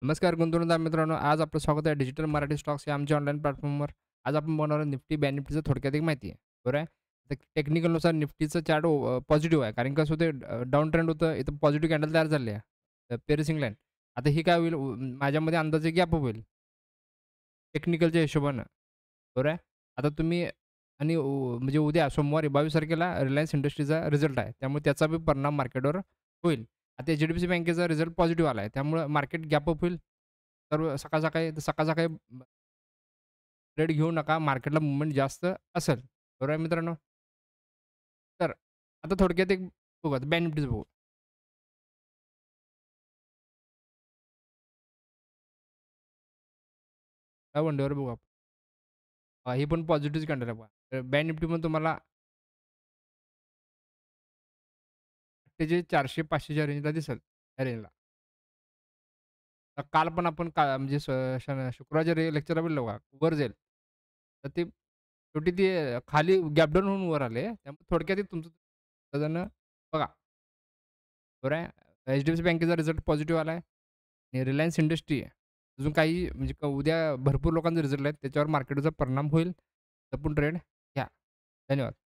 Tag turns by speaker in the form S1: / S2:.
S1: नमस्कार गुंतवणूकदार मित्रांनो, आज आपलं स्वागत आहे डिजिटल मराठी स्टॉक्स या आमच्या ऑनलाईन प्लॅटफॉर्मवर. आज आपण बनवणार आहोत निफ्टी बँक निफ्टीचं थोडक्यात एक माहिती आहे. बरोबर आहे. तर टेक्निकलनुसार निफ्टीचं चार्ट पॉझिटिव्ह आहे. कारण कसं होतं डाउन ट्रेंड होतं. इथं पॉझिटिव्ह कॅन्डल तयार झाली आहे. पेरिसिंग लाईन. आता ही काय होईल माझ्यामध्ये अंदाजे गॅप होईल टेक्निकलच्या हिशोबानं. बरोबर आहे. आता तुम्ही आणि म्हणजे उद्या सोमवारी 22 तारखेला रिलायन्स इंडस्ट्रीचा रिझल्ट आहे. त्यामुळे त्याचा बी परिणाम मार्केटवर होईल. आता एच-डी-एफ-सी बँकेचा रिझल्ट पॉझिटिव्ह आला आहे. त्यामुळे मार्केट गॅप अप होईल. तर सकाळ-सकाळी ट्रेड घेऊ नका. मार्केटला मूव्हमेंट जास्त असेल. बरोबर आहे मित्रांनो? तर आता थोडक्यात एक बघू आता बँक निफ्टीचं बघू. त्या वन डेवर बघू आपण. ही पण पॉझिटिव्ह कॅन्डल आहे बघा. बँक निफ्टी पण तुम्हाला ते जे 400-500 च्या रेंजला दिसेल, त्या रेंजला. तर काल पण आपण म्हणजे शुक्रवारच्या लेक्चरला बोललो बघा, वर जाईल. तर ते शेवटी ते खाली गॅप डाउन होऊन वर आले. त्यामुळे थोडक्यात ते तुमचं साधारण बघा, बरं आहे. एच-डी-एफ-सी बँकेचा रिझल्ट पॉझिटिव्ह आला आहे आणि रिलायन्स इंडस्ट्री आहे. अजून काही म्हणजे उद्या भरपूर लोकांचे रिझल्ट आहेत. त्याच्यावर मार्केटचा परिणाम होईल. जपून ट्रेड घ्या. धन्यवाद.